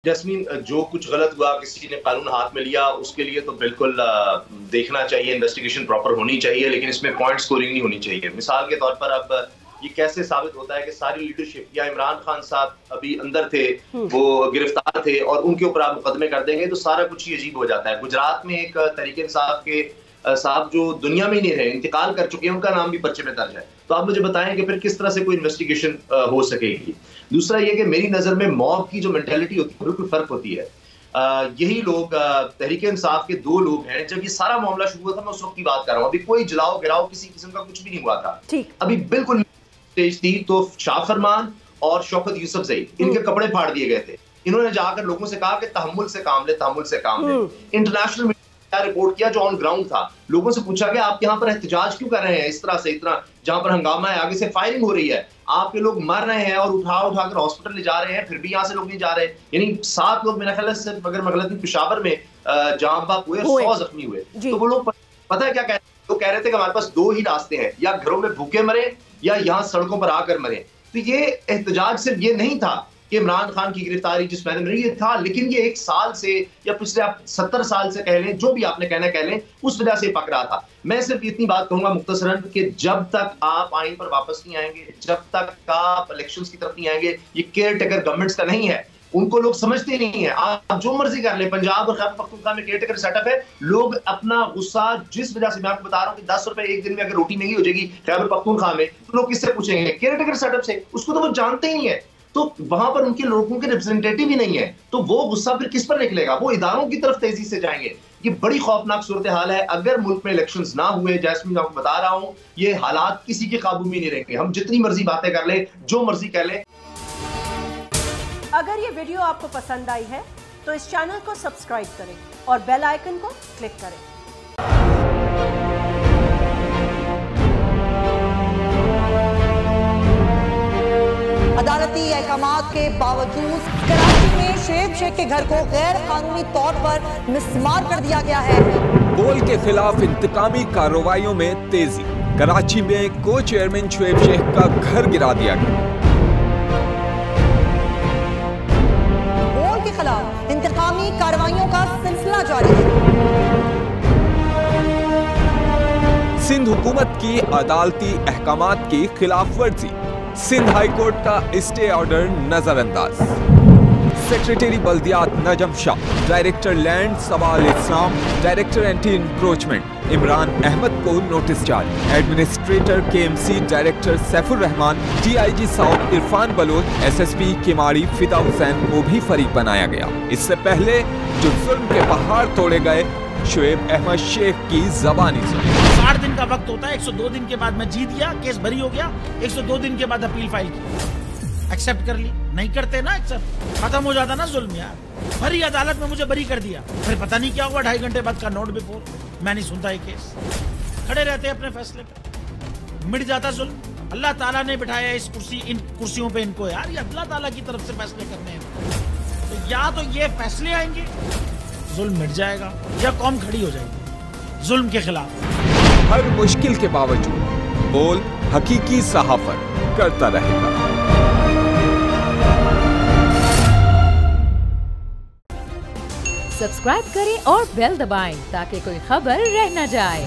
Jasmine, जो कुछ गलत हुआ, किसी ने कानून हाथ में लिया, उसके लिए तो बिल्कुल देखना चाहिए, इन्वेस्टिगेशन प्रॉपर होनी चाहिए, लेकिन इसमें पॉइंट स्कोरिंग नहीं होनी चाहिए। मिसाल के तौर पर अब ये कैसे साबित होता है कि सारी लीडरशिप या इमरान खान साहब अभी अंदर थे, वो गिरफ्तार थे और उनके ऊपर आप मुकदमे कर देंगे तो सारा कुछ ही अजीब हो जाता है। गुजरात में एक तरीके साहब जो दुनिया में ही नहीं रहे, इंतकाल कर चुके हैं, उनका नाम भी पर्चे में दर्ज है। तो आप मुझे बताएं कि फिर किस तरह से कोई इन्वेस्टिगेशन हो सकेगी। दूसरा ये कि मेरी नजर में मॉब की जो मेंटालिटी होती है बिल्कुल फर्क होती है। यही लोग तहरीक इंसाफ के 2 लोग हैं, जब ये सारा मामला शुरू हुआ था, मैं उस वक्त की बात कर रहा हूँ, अभी कोई जलाओ गिराओ किसी किस्म का कुछ भी नहीं हुआ था। अभी बिल्कुल स्टेज थी तो शाह फरमान और शौकत यूसुफजई, इनके कपड़े फाड़ दिए गए थे। इन्होंने जाकर लोगों से कहा कि तहम्मुल से काम ले, तहम्मुल से काम ले। इंटरनेशनल मीडिया रिपोर्ट किया जो ऑन ग्राउंड था, लोगों से पूछा कि आप यहाँ पर एहतजाज क्यों कर रहे हैं इस तरह से, इतना जहां पर हंगामा है, आगे से फायरिंग हो रही है, आपके लोग मर रहे हैं और उठाकर हॉस्पिटल ले जा रहे हैं, फिर भी यहाँ से लोग नहीं जा रहे। यानी 7 लोग मेरा ख्याल है, अगर मैं गलत नहीं, पेशावर में जहां बाप हुए, 100 जख्मी हुए। तो वो लोग पता है क्या कह रहे थे? वो कह रहे थे कि हमारे पास 2 ही रास्ते हैं, या घरों में भूखे मरे या यहाँ सड़कों पर आकर मरे। तो ये एहतजाज सिर्फ ये नहीं था कि इमरान खान की गिरफ्तारी जिस मैंने में ये था, लेकिन ये 1 साल से या पिछले आप 70 साल से कह लें, जो भी आपने कहना कह लें, उस वजह से पक रहा था। मैं सिर्फ इतनी बात कहूंगा मुख्तसरन कि जब तक आप आइन पर वापस नहीं आएंगे, जब तक आप इलेक्शंस की तरफ नहीं आएंगे, ये केयर टेकर गवर्नमेंट्स का नहीं है, उनको लोग समझते नहीं है। आप जो मर्जी कर ले, पंजाब और खैबर पख्तूनख्वा में केयर टेकर सेटअप है, लोग अपना गुस्सा, जिस वजह से मैं आपको बता रहा हूं कि 10 रुपए एक दिन में अगर रोटी महंगी हो जाएगी खैबर पख्तूनख्वा में, तो लोग किससे पूछेंगे? केयर टेकर सेटअप से। उसको तो वो जानते ही नहीं है, तो वहां पर उनके लोगों के रिप्रेजेंटेटिव ही नहीं है, तो वो गुस्सा फिर किस पर निकलेगा? वो इदारों की तरफ तेजी से जाएंगे। ये बड़ी खौफनाक सूरत हाल है। अगर मुल्क में इलेक्शंस ना हुए, जैस्मीन आपको बता रहा हूं, ये हालात किसी के काबू में नहीं रहेंगे। हम जितनी मर्जी बातें कर ले, जो मर्जी कह ले। अगर ये वीडियो आपको पसंद आई है तो इस चैनल को सब्सक्राइब करें और बेल आइकन को क्लिक करें। अदालती अहकामात के बावजूद कराची में शुएब शेख के घर को गैर कानूनी तौर पर मिसमार कर दिया गया है। बोल के खिलाफ इंतकामी कार्रवाइयों में तेजी। कराची में को चेयरमैन शुएब शेख का घर गिरा दिया गया। बोल के खिलाफ इंतकामी कार्रवाइयों का सिलसिला जारी है। सिंध हुकूमत की अदालती अहकामात की खिलाफ वर्जी। सिंध हाई कोर्ट का स्टे ऑर्डर नजरअंदाज। सेक्रेटरी बल्दियात Najam Shah, director land Sawal Islam, director anti encroachment Imran Ahmed को नोटिस जारी। Administrator KMC director Saifur Rahman, DIG south Irfan Baloch, SSP Keamari Fida Hussain को भी फरीक बनाया गया। इससे पहले जो जुल्म के पहाड़ तोड़े गए, शुएब अहमद शेख की जबानी सुनी। 60 दिन का वक्त होता है, 102 दिन के बाद मैं जीत गया, केस भरी हो गया, 102 दिन के बाद अपील फाइल की, एक्सेप्ट कर ली। नहीं करते ना एक्सेप्ट, खत्म हो जाता ना जुल्म यार। भरी अदालत में मुझे बरी कर दिया, फिर पता नहीं क्या हुआ, 2.5 घंटे बाद का नोट बिफोर, मैं नहीं सुनता ये केस। खड़े रहते अपने फैसले पे, मिट जाता जुल्म। अल्लाह ताला ने बिठाया इस कुर्सी, इन कुर्सियों पे इनको यार, ये अल्लाह ताला की तरफ से फैसले करने हैं। तो या तो ये फैसले आएंगे, जुल्म मिट जाएगा, या कौम खड़ी हो जाएगी जुल्म के खिलाफ। हर मुश्किल के बावजूद बोल हकीकी सहाफत करता रहेगा। सब्सक्राइब करें और बेल दबाएं ताकि कोई खबर रह न जाए।